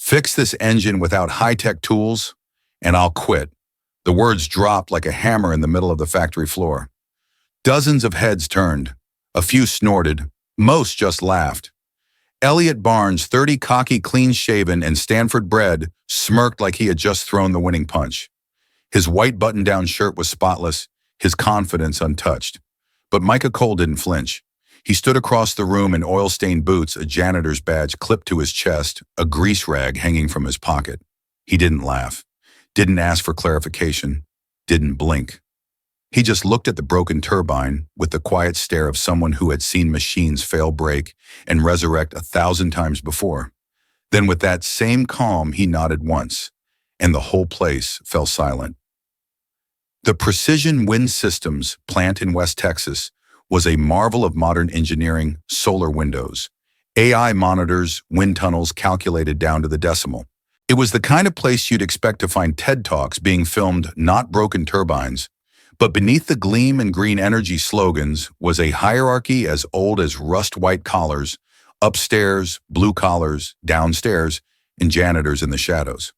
Fix this engine without high-tech tools, and I'll quit. The words dropped like a hammer in the middle of the factory floor. Dozens of heads turned. A few snorted. Most just laughed. Elliot Barnes, 30, cocky, clean-shaven, and Stanford bred, smirked like he had just thrown the winning punch. His white button-down shirt was spotless, his confidence untouched. But Micah Cole didn't flinch. He stood across the room in oil-stained boots, a janitor's badge clipped to his chest, a grease rag hanging from his pocket. He didn't laugh, didn't ask for clarification, didn't blink. He just looked at the broken turbine with the quiet stare of someone who had seen machines fail, break, and resurrect 1,000 times before. Then with that same calm, he nodded once, and the whole place fell silent. The Precision Wind Systems plant in West Texas was a marvel of modern engineering, solar windows, AI monitors, wind tunnels calculated down to the decimal. It was the kind of place you'd expect to find TED Talks being filmed, not broken turbines. But beneath the gleam and green energy slogans was a hierarchy as old as rust-white collars, upstairs, blue collars, downstairs, and janitors in the shadows.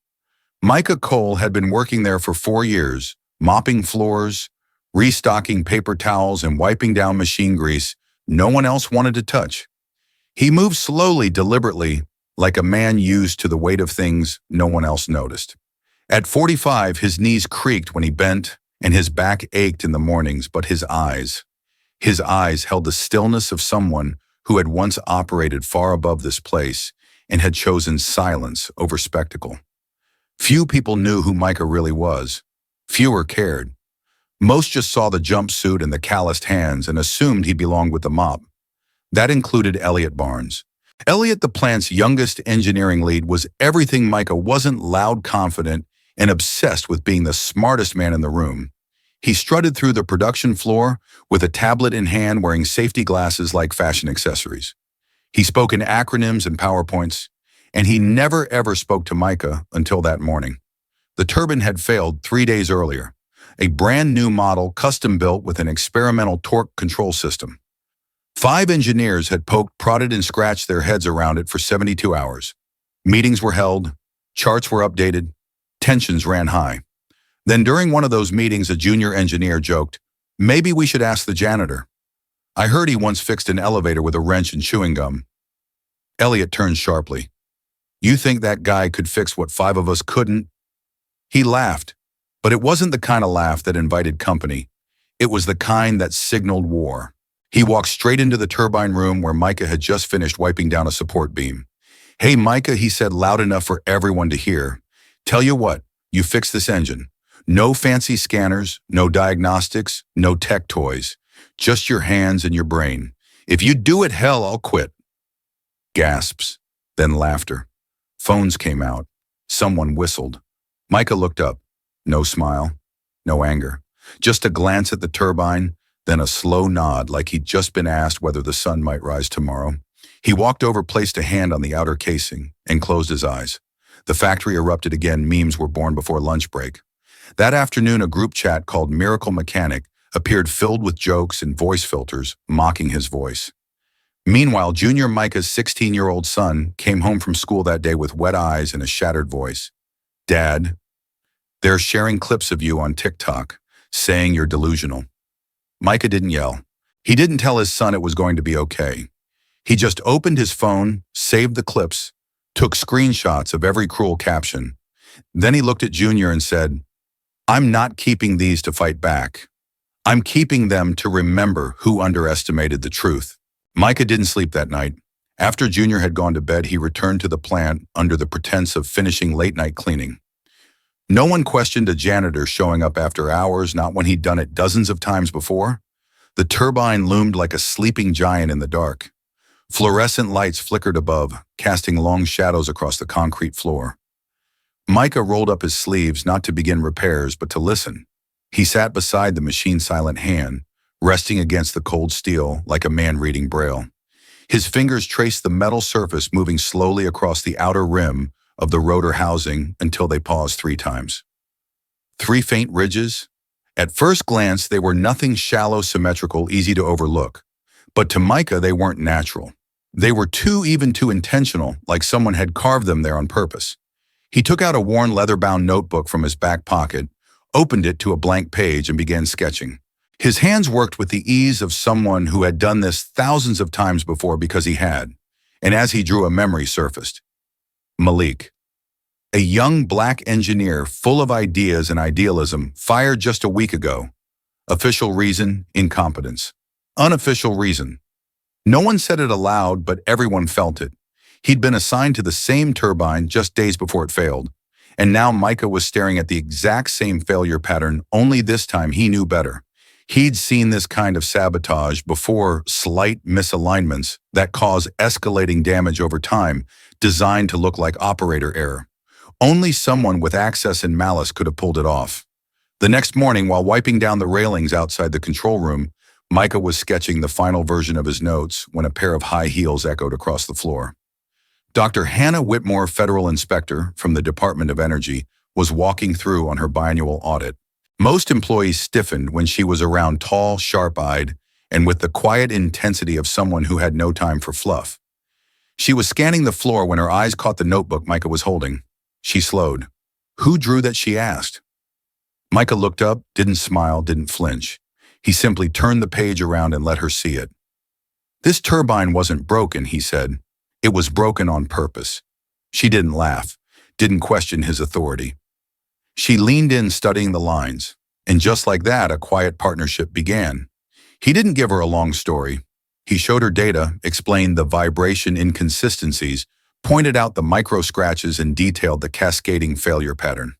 Micah Cole had been working there for 4 years, mopping floors, restocking paper towels, and wiping down machine grease no one else wanted to touch. He moved slowly, deliberately, like a man used to the weight of things no one else noticed. At 45, his knees creaked when he bent, and his back ached in the mornings, but his eyes held the stillness of someone who had once operated far above this place and had chosen silence over spectacle. Few people knew who Micah really was. Fewer cared. Most just saw the jumpsuit and the calloused hands and assumed he belonged with the mob. That included Elliot Barnes. Elliot, the plant's youngest engineering lead, was everything Micah wasn't: loud, confident, and obsessed with being the smartest man in the room. He strutted through the production floor with a tablet in hand, wearing safety glasses like fashion accessories. He spoke in acronyms and PowerPoints, and he never ever spoke to Micah until that morning. The turbine had failed 3 days earlier, a brand new model custom-built with an experimental torque control system. 5 engineers had poked, prodded, and scratched their heads around it for 72 hours. Meetings were held, charts were updated, tensions ran high. Then during one of those meetings, a junior engineer joked, "Maybe we should ask the janitor. I heard he once fixed an elevator with a wrench and chewing gum." Elliot turned sharply. "You think that guy could fix what 5 of us couldn't?" He laughed, but it wasn't the kind of laugh that invited company. It was the kind that signaled war. He walked straight into the turbine room where Micah had just finished wiping down a support beam. "Hey, Micah," he said loud enough for everyone to hear. "Tell you what, you fix this engine. No fancy scanners, no diagnostics, no tech toys. Just your hands and your brain. If you do it, hell, I'll quit." Gasps, then laughter. Phones came out. Someone whistled. Micah looked up. No smile, no anger. Just a glance at the turbine, then a slow nod like he'd just been asked whether the sun might rise tomorrow. He walked over, placed a hand on the outer casing, and closed his eyes. The factory erupted again. Memes were born before lunch break. That afternoon, a group chat called Miracle Mechanic appeared, filled with jokes and voice filters, mocking his voice. Meanwhile, junior Micah's 16-year-old son came home from school that day with wet eyes and a shattered voice. "Dad, they're sharing clips of you on TikTok, saying you're delusional." Micah didn't yell. He didn't tell his son it was going to be okay. He just opened his phone, saved the clips, took screenshots of every cruel caption. Then he looked at Junior and said, "I'm not keeping these to fight back. I'm keeping them to remember who underestimated the truth." Micah didn't sleep that night. After Junior had gone to bed, he returned to the plant under the pretense of finishing late-night cleaning. No one questioned a janitor showing up after hours, not when he'd done it dozens of times before. The turbine loomed like a sleeping giant in the dark. Fluorescent lights flickered above, casting long shadows across the concrete floor. Micah rolled up his sleeves, not to begin repairs, but to listen. He sat beside the machine's silent hand, resting against the cold steel like a man reading Braille. His fingers traced the metal surface, moving slowly across the outer rim of the rotor housing until they paused 3 times. 3 faint ridges. At first glance, they were nothing: shallow, symmetrical, easy to overlook. But to Micah, they weren't natural. They were even too intentional, like someone had carved them there on purpose. He took out a worn leather-bound notebook from his back pocket, opened it to a blank page, and began sketching. His hands worked with the ease of someone who had done this thousands of times before because he had. And as he drew, a memory surfaced. Malik, a young black engineer full of ideas and idealism, fired just a week ago. Official reason, incompetence. Unofficial reason. No one said it aloud, but everyone felt it. He'd been assigned to the same turbine just days before it failed. And now Micah was staring at the exact same failure pattern, only this time he knew better. He'd seen this kind of sabotage before, slight misalignments that cause escalating damage over time, designed to look like operator error. Only someone with access and malice could have pulled it off. The next morning, while wiping down the railings outside the control room, Micah was sketching the final version of his notes when a pair of high heels echoed across the floor. Dr. Hannah Whitmore, federal inspector from the Department of Energy, was walking through on her biannual audit. Most employees stiffened when she was around, tall, sharp-eyed, and with the quiet intensity of someone who had no time for fluff. She was scanning the floor when her eyes caught the notebook Micah was holding. She slowed. "Who drew that?" she asked. Micah looked up, didn't smile, didn't flinch. He simply turned the page around and let her see it. "This turbine wasn't broken," he said. "It was broken on purpose." She didn't laugh, didn't question his authority. She leaned in, studying the lines, and just like that, a quiet partnership began. He didn't give her a long story. He showed her data, explained the vibration inconsistencies, pointed out the micro scratches, and detailed the cascading failure pattern.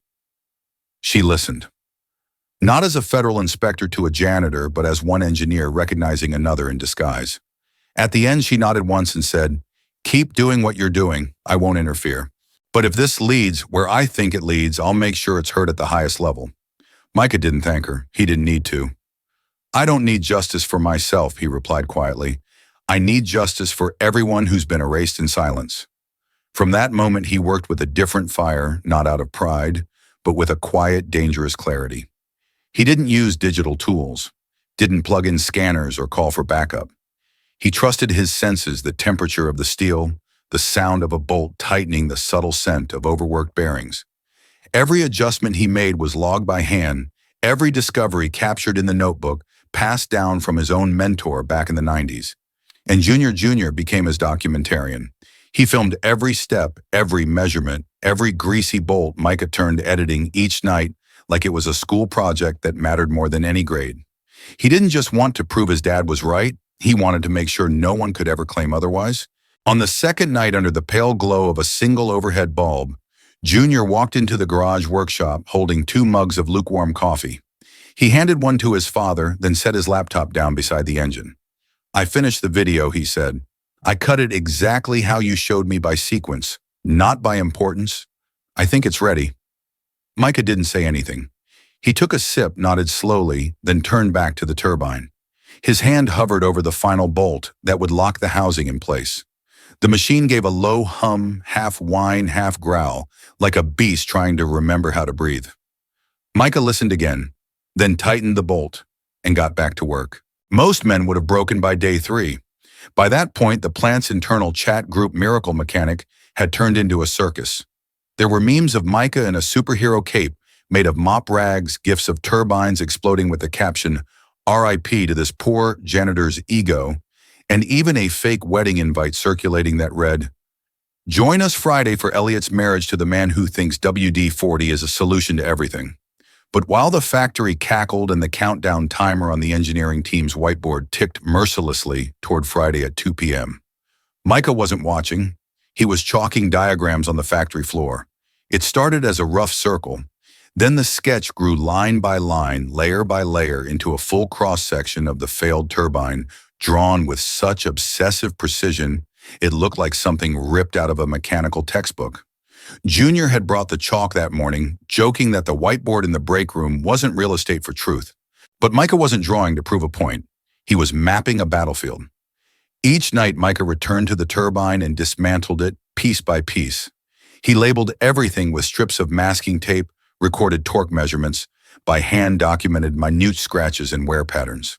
She listened. Not as a federal inspector to a janitor, but as one engineer recognizing another in disguise. At the end, she nodded once and said, "Keep doing what you're doing. I won't interfere. But if this leads where I think it leads, I'll make sure it's heard at the highest level." Micah didn't thank her. He didn't need to. "I don't need justice for myself," he replied quietly. "I need justice for everyone who's been erased in silence." From that moment, he worked with a different fire, not out of pride, but with a quiet, dangerous clarity. He didn't use digital tools, didn't plug in scanners or call for backup. He trusted his senses, the temperature of the steel, the sound of a bolt tightening, the subtle scent of overworked bearings. Every adjustment he made was logged by hand, every discovery captured in the notebook, passed down from his own mentor back in the 90s. And Junior became his documentarian. He filmed every step, every measurement, every greasy bolt Micah turned editing each night like it was a school project that mattered more than any grade. He didn't just want to prove his dad was right, he wanted to make sure no one could ever claim otherwise. On the second night, under the pale glow of a single overhead bulb, Junior walked into the garage workshop holding 2 mugs of lukewarm coffee. He handed one to his father, then set his laptop down beside the engine. "I finished the video," he said. "I cut it exactly how you showed me, by sequence, not by importance. I think it's ready." Micah didn't say anything. He took a sip, nodded slowly, then turned back to the turbine. His hand hovered over the final bolt that would lock the housing in place. The machine gave a low hum, half whine, half growl, like a beast trying to remember how to breathe. Micah listened again, then tightened the bolt and got back to work. Most men would have broken by day 3. By that point, the plant's internal chat group Miracle Mechanic had turned into a circus. There were memes of Micah in a superhero cape made of mop rags, gifs of turbines exploding with the caption, "RIP to this poor janitor's ego," and even a fake wedding invite circulating that read, "Join us Friday for Elliot's marriage to the man who thinks WD-40 is a solution to everything." But while the factory cackled and the countdown timer on the engineering team's whiteboard ticked mercilessly toward Friday at 2 p.m., Micah wasn't watching. He was chalking diagrams on the factory floor. It started as a rough circle. Then the sketch grew line by line, layer by layer, into a full cross-section of the failed turbine, drawn with such obsessive precision it looked like something ripped out of a mechanical textbook. Junior had brought the chalk that morning, joking that the whiteboard in the break room wasn't real estate for truth. But Micah wasn't drawing to prove a point. He was mapping a battlefield. Each night, Micah returned to the turbine and dismantled it piece by piece. He labeled everything with strips of masking tape, recorded torque measurements, by hand documented minute scratches and wear patterns.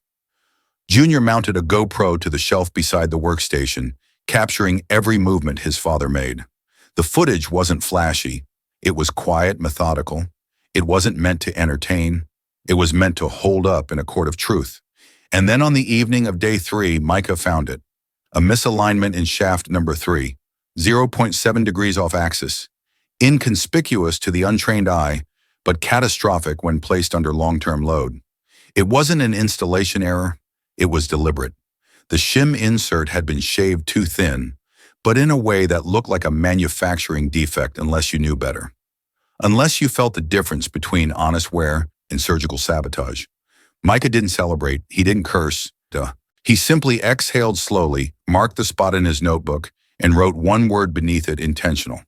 Junior mounted a GoPro to the shelf beside the workstation, capturing every movement his father made. The footage wasn't flashy. It was quiet, methodical. It wasn't meant to entertain. It was meant to hold up in a court of truth. And then on the evening of day 3, Micah found it. A misalignment in shaft number 3, 0.7 degrees off axis. Inconspicuous to the untrained eye, but catastrophic when placed under long-term load. It wasn't an installation error. It was deliberate. The shim insert had been shaved too thin, but in a way that looked like a manufacturing defect unless you knew better. Unless you felt the difference between honest wear and surgical sabotage. Micah didn't celebrate. He didn't curse. He simply exhaled slowly, marked the spot in his notebook, and wrote one word beneath it: intentional.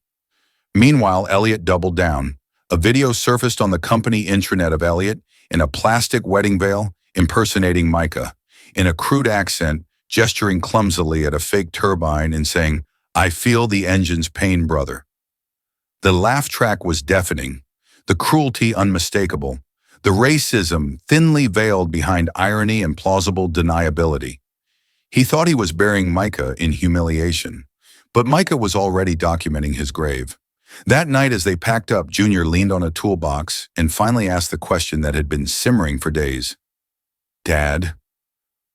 Meanwhile, Elliot doubled down. A video surfaced on the company intranet of Elliot in a plastic wedding veil, impersonating Micah, in a crude accent, gesturing clumsily at a fake turbine and saying, "I feel the engine's pain, brother." The laugh track was deafening, the cruelty unmistakable, the racism thinly veiled behind irony and plausible deniability. He thought he was burying Micah in humiliation, but Micah was already documenting his grave. That night as they packed up, Junior leaned on a toolbox and finally asked the question that had been simmering for days. "Dad,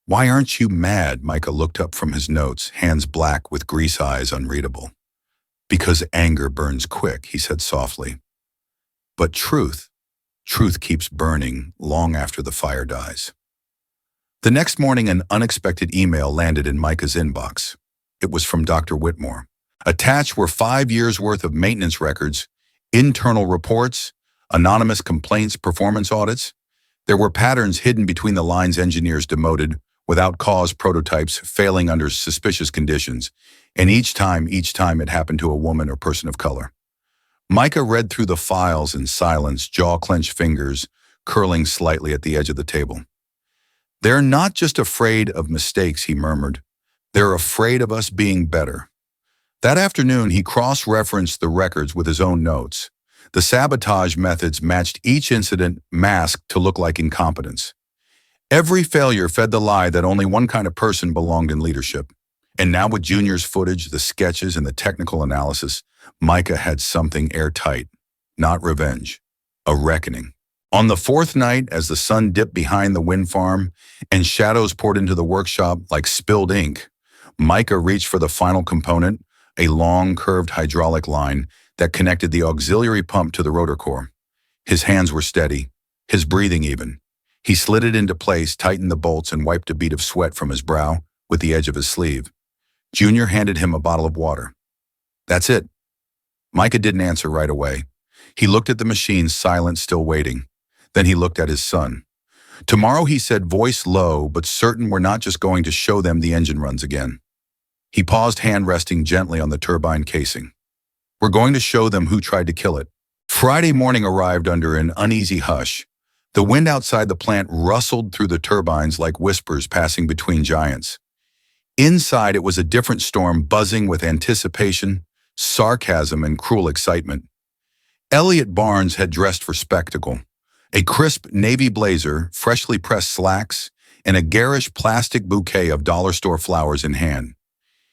why aren't you mad?" Micah looked up from his notes, hands black with grease eyes unreadable. "Because anger burns quick," he said softly. "But truth keeps burning long after the fire dies." The next morning, an unexpected email landed in Micah's inbox. It was from Dr. Whitmore. Attached were 5 years' worth of maintenance records, internal reports, anonymous complaints, performance audits. There were patterns hidden between the lines: engineers demoted, without cause, prototypes failing under suspicious conditions, and each time it happened to a woman or person of color. Micah read through the files in silence, jaw-clenched fingers curling slightly at the edge of the table. "They're not just afraid of mistakes," he murmured. "They're afraid of us being better." That afternoon, he cross-referenced the records with his own notes. The sabotage methods matched each incident, masked to look like incompetence. Every failure fed the lie that only one kind of person belonged in leadership. And now with Junior's footage, the sketches, and the technical analysis, Micah had something airtight. Not revenge, a reckoning. On the 4th night, as the sun dipped behind the wind farm and shadows poured into the workshop like spilled ink, Micah reached for the final component, a long, curved hydraulic line that connected the auxiliary pump to the rotor core. His hands were steady, his breathing even. He slid it into place, tightened the bolts, and wiped a bead of sweat from his brow with the edge of his sleeve. Junior handed him a bottle of water. "That's it." Micah didn't answer right away. He looked at the machine, silent, still waiting. Then he looked at his son. "Tomorrow," he said, voice low but certain, "we're not just going to show them the engine runs again." He paused, hand resting gently on the turbine casing. "We're going to show them who tried to kill it." Friday morning arrived under an uneasy hush. The wind outside the plant rustled through the turbines like whispers passing between giants. Inside, it was a different storm, buzzing with anticipation, sarcasm, and cruel excitement. Elliot Barnes had dressed for spectacle. A crisp navy blazer, freshly pressed slacks, and a garish plastic bouquet of dollar store flowers in hand.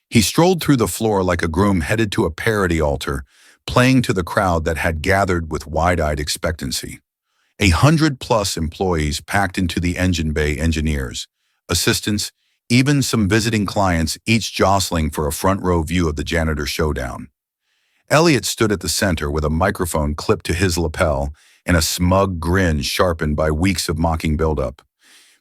He strolled through the floor like a groom headed to a parody altar, playing to the crowd that had gathered with wide-eyed expectancy. 100+ employees packed into the engine bay, engineers, assistants, even some visiting clients, each jostling for a front-row view of the janitor showdown. Elliot stood at the center with a microphone clipped to his lapel and a smug grin sharpened by weeks of mocking buildup.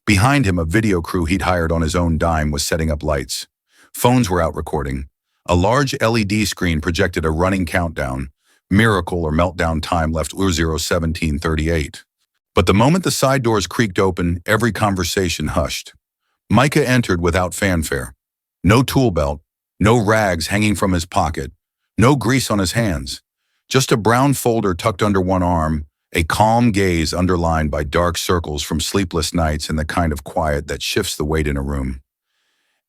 Behind him, a video crew he'd hired on his own dime was setting up lights. Phones were out recording. A large LED screen projected a running countdown. Miracle or meltdown time left 00:17:38. But the moment the side doors creaked open, every conversation hushed. Micah entered without fanfare. No tool belt, no rags hanging from his pocket, no grease on his hands. Just a brown folder tucked under one arm, a calm gaze underlined by dark circles from sleepless nights and the kind of quiet that shifts the weight in a room.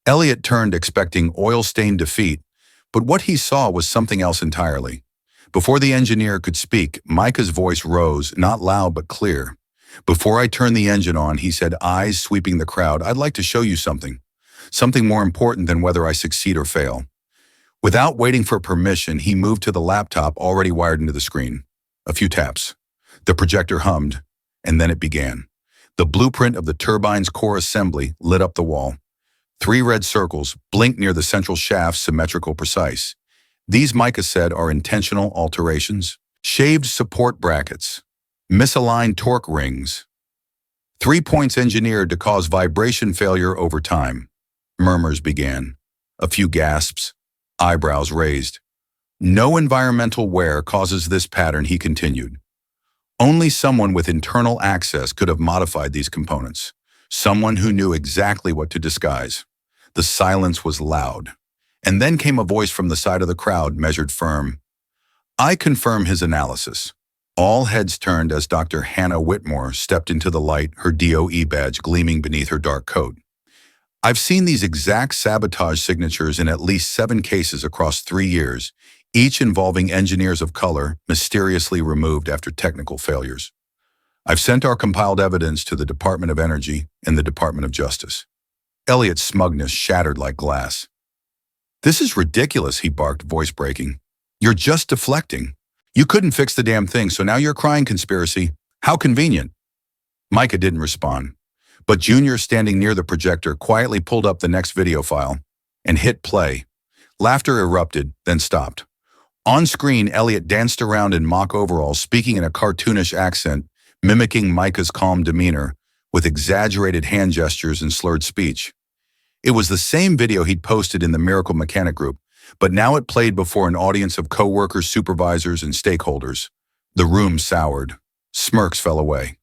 Elliot turned, expecting oil-stained defeat, but what he saw was something else entirely. Before the engineer could speak, Micah's voice rose, not loud but clear. "Before I turn the engine on," he said, eyes sweeping the crowd, "I'd like to show you something. something more important than whether I succeed or fail. Without waiting for permission, he moved to the laptop already wired into the screen. A few taps. The projector hummed, and then it began. The blueprint of the turbine's core assembly lit up the wall. 3 red circles blinked near the central shaft, symmetrical, precise. These, Micah said, are intentional alterations. Shaved support brackets. Misaligned torque rings. 3 points engineered to cause vibration failure over time. Murmurs began. A few gasps. Eyebrows raised. No environmental wear causes this pattern, he continued. Only someone with internal access could have modified these components. Someone who knew exactly what to disguise. The silence was loud. And then came a voice from the side of the crowd, measured firm. I confirm his analysis. All heads turned as Dr. Hannah Whitmore stepped into the light, her DOE badge gleaming beneath her dark coat. I've seen these exact sabotage signatures in at least 7 cases across 3 years, each involving engineers of color mysteriously removed after technical failures. I've sent our compiled evidence to the Department of Energy and the Department of Justice. Elliot's smugness shattered like glass. This is ridiculous, he barked, voice breaking. You're just deflecting. You couldn't fix the damn thing, so now you're crying conspiracy. How convenient. Micah didn't respond, but Junior, standing near the projector, quietly pulled up the next video file and hit play. Laughter erupted, then stopped. On screen, Elliot danced around in mock overalls, speaking in a cartoonish accent, mimicking Micah's calm demeanor, with exaggerated hand gestures and slurred speech. It was the same video he'd posted in the Miracle Mechanic group, but now it played before an audience of co-workers, supervisors, and stakeholders. The room soured. Smirks fell away.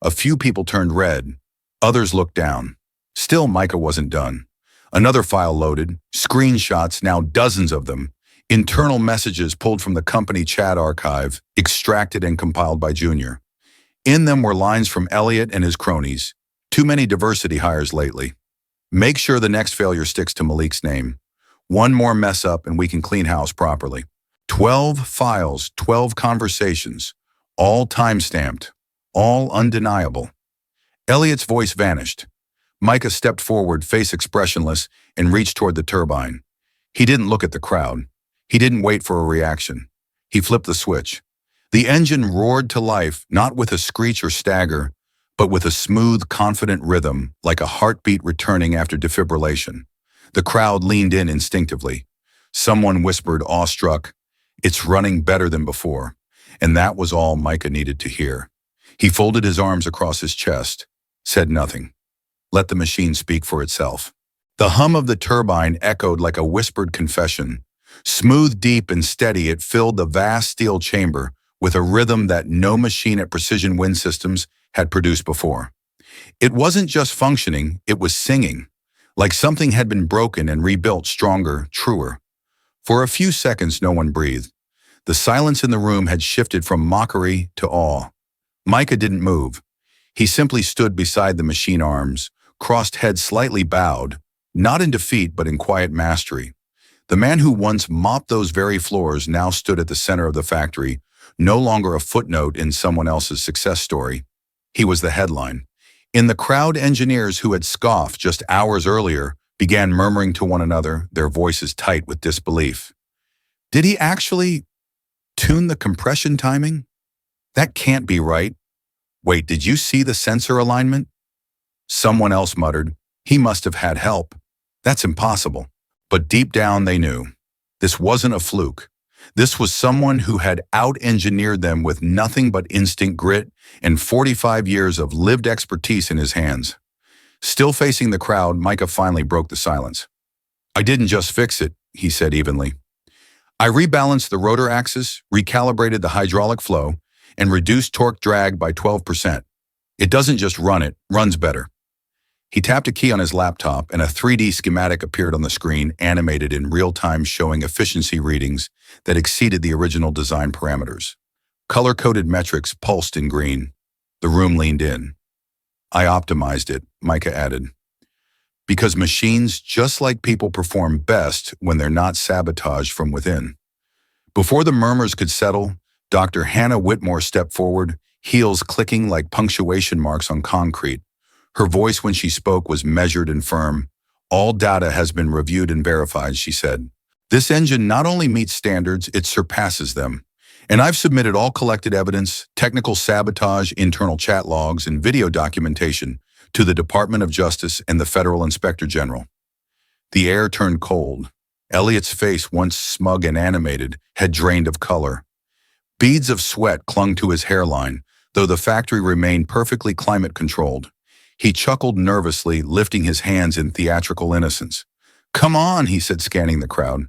A few people turned red. Others looked down. Still, Micah wasn't done. Another file loaded, screenshots, now dozens of them, internal messages pulled from the company chat archive, extracted and compiled by Junior. In them were lines from Elliot and his cronies. Too many diversity hires lately. Make sure the next failure sticks to Malik's name. One more mess up and we can clean house properly. 12 files, 12 conversations, all time-stamped, all undeniable. Elliot's voice vanished. Micah stepped forward, face expressionless, and reached toward the turbine. He didn't look at the crowd. He didn't wait for a reaction. He flipped the switch. The engine roared to life, not with a screech or stagger, but with a smooth, confident rhythm, like a heartbeat returning after defibrillation. The crowd leaned in instinctively. Someone whispered, awestruck, "It's running better than before." And that was all Micah needed to hear. He folded his arms across his chest, said nothing. Let the machine speak for itself. The hum of the turbine echoed like a whispered confession. Smooth, deep, and steady, it filled the vast steel chamber with a rhythm that no machine at Precision Wind Systems had produced before. It wasn't just functioning, it was singing, like something had been broken and rebuilt stronger, truer. For a few seconds, no one breathed. The silence in the room had shifted from mockery to awe. Micah didn't move. He simply stood beside the machine arms, crossed head slightly bowed, not in defeat but in quiet mastery. The man who once mopped those very floors now stood at the center of the factory, no longer a footnote in someone else's success story. He was the headline. In the crowd, engineers who had scoffed just hours earlier began murmuring to one another, their voices tight with disbelief. Did he actually tune the compression timing? That can't be right. Wait, did you see the sensor alignment? Someone else muttered, he must have had help. That's impossible. But deep down they knew. This wasn't a fluke. This was someone who had out-engineered them with nothing but instinct, grit, and 45 years of lived expertise in his hands. Still facing the crowd, Micah finally broke the silence. I didn't just fix it, he said evenly. I rebalanced the rotor axis, recalibrated the hydraulic flow, and reduced torque drag by 12%. It doesn't just run, it runs better. He tapped a key on his laptop and a 3D schematic appeared on the screen, animated in real time, showing efficiency readings that exceeded the original design parameters. Color-coded metrics pulsed in green. The room leaned in. I optimized it, Micah added. Because machines, just like people, perform best when they're not sabotaged from within. Before the murmurs could settle, Dr. Hannah Whitmore stepped forward, heels clicking like punctuation marks on concrete. Her voice when she spoke was measured and firm. All data has been reviewed and verified, she said. This engine not only meets standards, it surpasses them. And I've submitted all collected evidence, technical sabotage, internal chat logs, and video documentation to the Department of Justice and the Federal Inspector General. The air turned cold. Elliot's face, once smug and animated, had drained of color. Beads of sweat clung to his hairline, though the factory remained perfectly climate-controlled. He chuckled nervously, lifting his hands in theatrical innocence. "Come on," he said, scanning the crowd.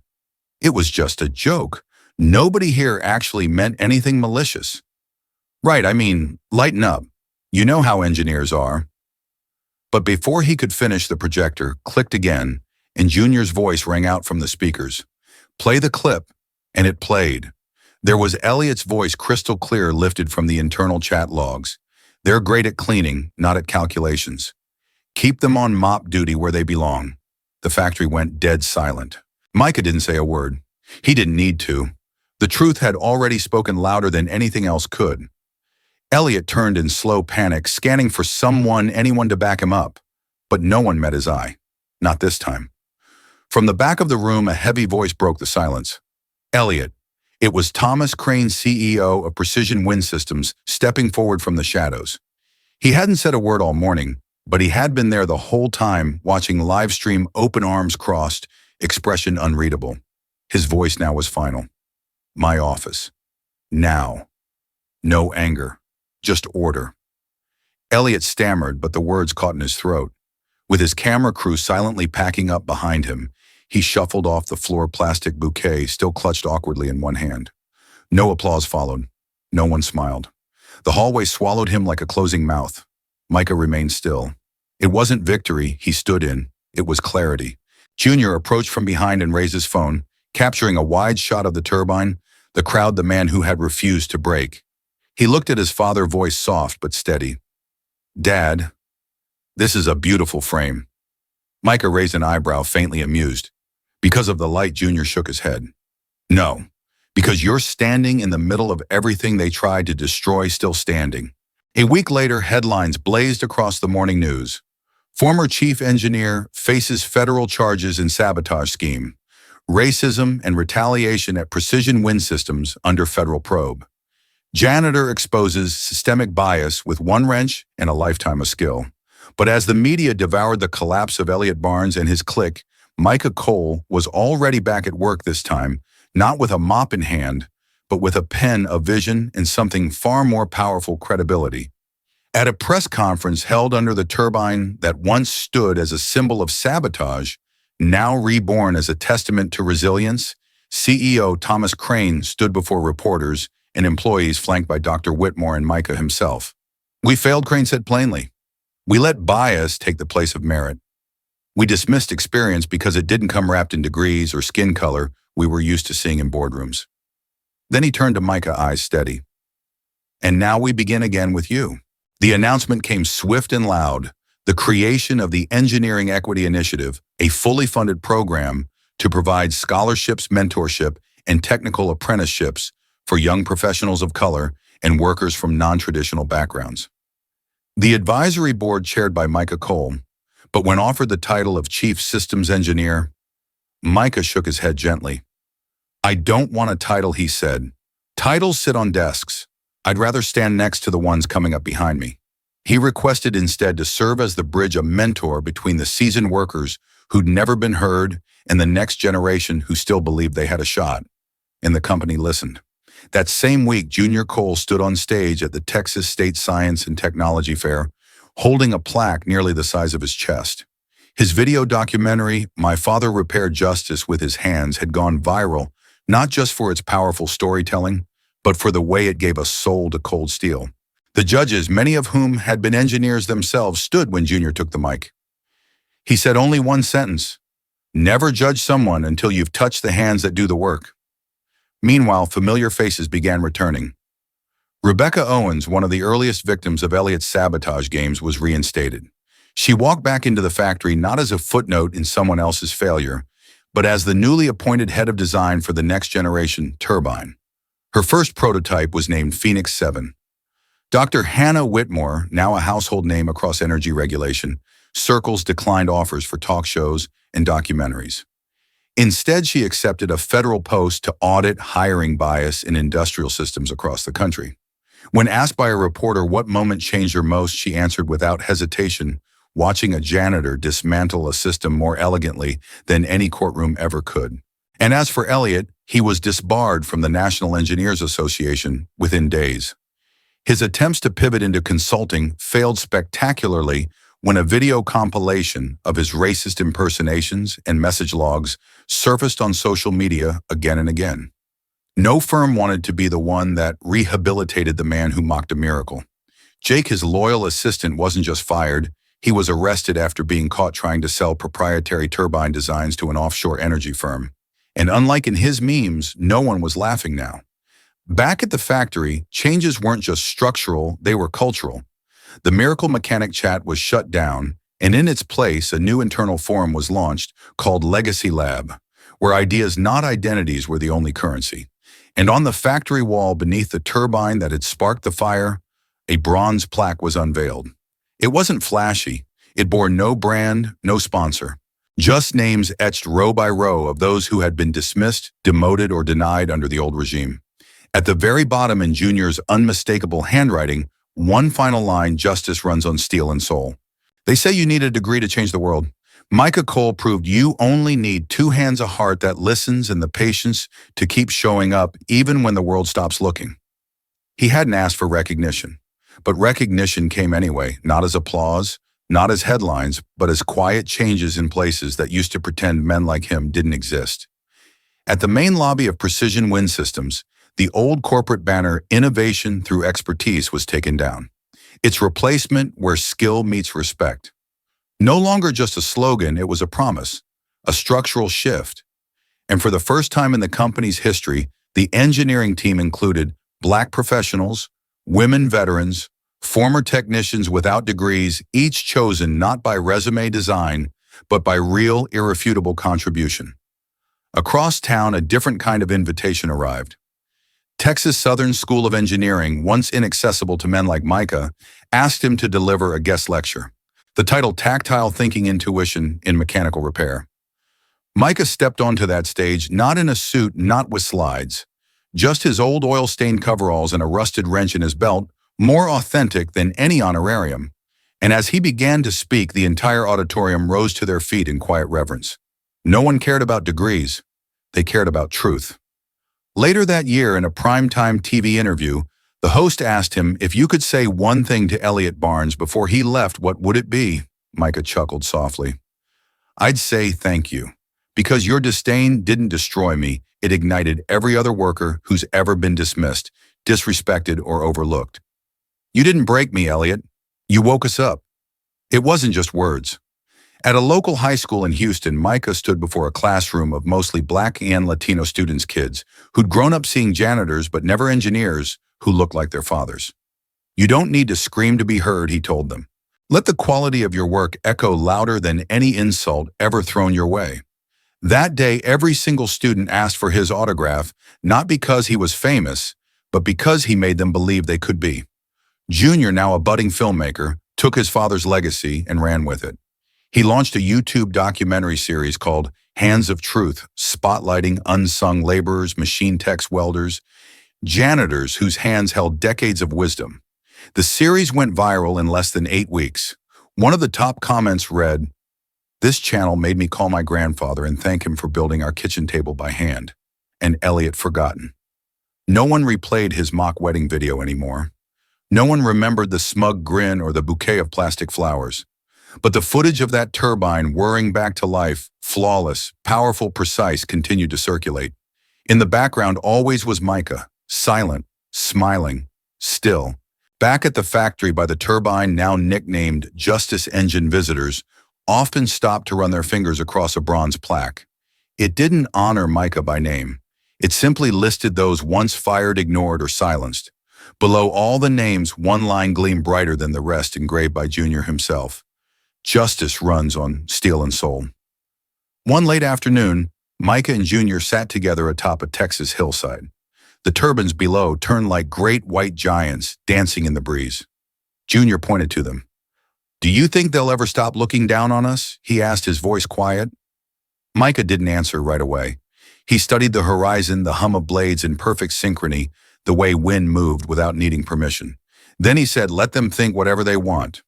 "It was just a joke. Nobody here actually meant anything malicious." "Right, I mean, lighten up. You know how engineers are." But before he could finish, the projector clicked again, and Junior's voice rang out from the speakers. "Play the clip," and it played. There was Elliot's voice, crystal clear, lifted from the internal chat logs. "They're great at cleaning, not at calculations. Keep them on mop duty where they belong." The factory went dead silent. Micah didn't say a word. He didn't need to. The truth had already spoken louder than anything else could. Elliot turned in slow panic, scanning for anyone to back him up. But no one met his eye. Not this time. From the back of the room, a heavy voice broke the silence. "Elliot." It was Thomas Crane, CEO of Precision Wind Systems, stepping forward from the shadows. He hadn't said a word all morning, but he had been there the whole time, watching live stream, open arms crossed, expression unreadable. His voice now was final. "My office. Now." No anger, just order. Elliot stammered, but the words caught in his throat. With his camera crew silently packing up behind him, he shuffled off the floor, plastic bouquet still clutched awkwardly in one hand. No applause followed. No one smiled. The hallway swallowed him like a closing mouth. Micah remained still. It wasn't victory he stood in. It was clarity. Junior approached from behind and raised his phone, capturing a wide shot of the turbine, the crowd, the man who had refused to break. He looked at his father, voice soft but steady. "Dad, this is a beautiful frame." Micah raised an eyebrow, faintly amused. "Because of the light," Junior shook his head. "No, because you're standing in the middle of everything they tried to destroy, still standing." A week later, headlines blazed across the morning news. Former chief engineer faces federal charges in sabotage scheme. Racism and retaliation at Precision Wind Systems under federal probe. Janitor exposes systemic bias with one wrench and a lifetime of skill. But as the media devoured the collapse of Elliot Barnes and his clique, Micah Cole was already back at work this time, not with a mop in hand, but with a pen, a vision, and something far more powerful: credibility. At a press conference held under the turbine that once stood as a symbol of sabotage, now reborn as a testament to resilience, CEO Thomas Crane stood before reporters and employees, flanked by Dr. Whitmore and Micah himself. "We failed," Crane said plainly. "We let bias take the place of merit. We dismissed experience because it didn't come wrapped in degrees or skin color we were used to seeing in boardrooms." Then he turned to Micah, eyes steady. "And now we begin again with you." The announcement came swift and loud: the creation of the Engineering Equity Initiative, a fully funded program to provide scholarships, mentorship, and technical apprenticeships for young professionals of color and workers from non-traditional backgrounds. The advisory board, chaired by Micah Cole, but when offered the title of Chief Systems Engineer, Micah shook his head gently. "I don't want a title," he said. "Titles sit on desks. I'd rather stand next to the ones coming up behind me." He requested instead to serve as the bridge, a mentor between the seasoned workers who'd never been heard and the next generation who still believed they had a shot. And the company listened. That same week, Junior Cole stood on stage at the Texas State Science and Technology Fair, holding a plaque nearly the size of his chest. His video documentary, "My Father Repaired Justice with His Hands," had gone viral, not just for its powerful storytelling, but for the way it gave a soul to cold steel. The judges, many of whom had been engineers themselves, stood when Junior took the mic. He said only one sentence: "Never judge someone until you've touched the hands that do the work." Meanwhile, familiar faces began returning. Rebecca Owens, one of the earliest victims of Elliot's sabotage games, was reinstated. She walked back into the factory not as a footnote in someone else's failure, but as the newly appointed head of design for the next generation turbine. Her first prototype was named Phoenix 7. Dr. Hannah Whitmore, now a household name across energy regulation, Circles declined offers for talk shows and documentaries. Instead, she accepted a federal post to audit hiring bias in industrial systems across the country. When asked by a reporter what moment changed her most, she answered without hesitation, watching a janitor dismantle a system more elegantly than any courtroom ever could. And as for Elliot, he was disbarred from the National Engineers Association within days. His attempts to pivot into consulting failed spectacularly when a video compilation of his racist impersonations and message logs surfaced on social media again and again. No firm wanted to be the one that rehabilitated the man who mocked a miracle. Jake, his loyal assistant, wasn't just fired, he was arrested after being caught trying to sell proprietary turbine designs to an offshore energy firm. And unlike in his memes, no one was laughing now. Back at the factory, changes weren't just structural, they were cultural. The Miracle Mechanic chat was shut down, and in its place, a new internal forum was launched called Legacy Lab, where ideas, not identities, were the only currency. And on the factory wall beneath the turbine that had sparked the fire, a bronze plaque was unveiled. It wasn't flashy. It bore no brand, no sponsor. Just names etched row by row of those who had been dismissed, demoted, or denied under the old regime. At the very bottom, in Junior's unmistakable handwriting, one final line: "Justice runs on steel and soul." They say you need a degree to change the world. Micah Cole proved you only need two hands, a heart that listens, and the patience to keep showing up even when the world stops looking. He hadn't asked for recognition, but recognition came anyway, not as applause, not as headlines, but as quiet changes in places that used to pretend men like him didn't exist. At the main lobby of Precision Wind Systems, the old corporate banner "Innovation through Expertise" was taken down. Its replacement, "Where skill meets respect." No longer just a slogan, it was a promise, a structural shift. And for the first time in the company's history, the engineering team included Black professionals, women veterans, former technicians without degrees, each chosen not by resume design, but by real, irrefutable contribution. Across town, a different kind of invitation arrived. Texas Southern School of Engineering, once inaccessible to men like Micah, asked him to deliver a guest lecture. The title: Tactile Thinking Intuition in Mechanical Repair. Micah stepped onto that stage, not in a suit, not with slides, just his old oil-stained coveralls and a rusted wrench in his belt, more authentic than any honorarium. And as he began to speak, the entire auditorium rose to their feet in quiet reverence. No one cared about degrees. They cared about truth. Later that year, in a primetime TV interview, the host asked him, "If you could say one thing to Elliot Barnes before he left, what would it be?" Micah chuckled softly. "I'd say thank you, because your disdain didn't destroy me. It ignited every other worker who's ever been dismissed, disrespected, or overlooked. You didn't break me, Elliot. You woke us up." It wasn't just words. At a local high school in Houston, Micah stood before a classroom of mostly Black and Latino students, kids who'd grown up seeing janitors but never engineers who looked like their fathers. "You don't need to scream to be heard," he told them. "Let the quality of your work echo louder than any insult ever thrown your way." That day, every single student asked for his autograph, not because he was famous, but because he made them believe they could be. Junior, now a budding filmmaker, took his father's legacy and ran with it. He launched a YouTube documentary series called Hands of Truth, spotlighting unsung laborers, machine techs, welders, janitors whose hands held decades of wisdom. The series went viral in less than 8 weeks. One of the top comments read, "This channel made me call my grandfather and thank him for building our kitchen table by hand, and Elliot forgotten." No one replayed his mock wedding video anymore. No one remembered the smug grin or the bouquet of plastic flowers. But the footage of that turbine whirring back to life, flawless, powerful, precise, continued to circulate. In the background always was Micah, silent, smiling, still. Back at the factory by the turbine, now nicknamed Justice Engine, visitors often stopped to run their fingers across a bronze plaque. It didn't honor Micah by name. It simply listed those once fired, ignored, or silenced. Below all the names, one line gleamed brighter than the rest, engraved by Junior himself: "Justice runs on steel and soul." One late afternoon, Micah and Junior sat together atop a Texas hillside. The turbines below turned like great white giants dancing in the breeze. Junior pointed to them. Do you think they'll ever stop looking down on us? He asked, his voice quiet. Micah didn't answer right away. He studied the horizon, the hum of blades in perfect synchrony, the way wind moved without needing permission. Then he said, let them think whatever they want.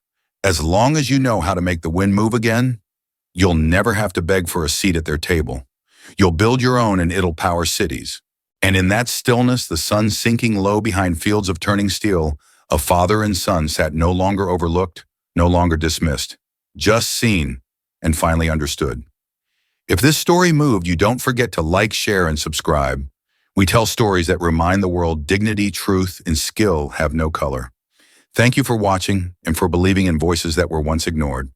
As long as you know how to make the wind move again, you'll never have to beg for a seat at their table. You'll build your own and it'll power cities. And in that stillness, the sun sinking low behind fields of turning steel, a father and son sat no longer overlooked, no longer dismissed, just seen and finally understood. If this story moved you, don't forget to like, share, and subscribe. We tell stories that remind the world dignity, truth, and skill have no color. Thank you for watching and for believing in voices that were once ignored.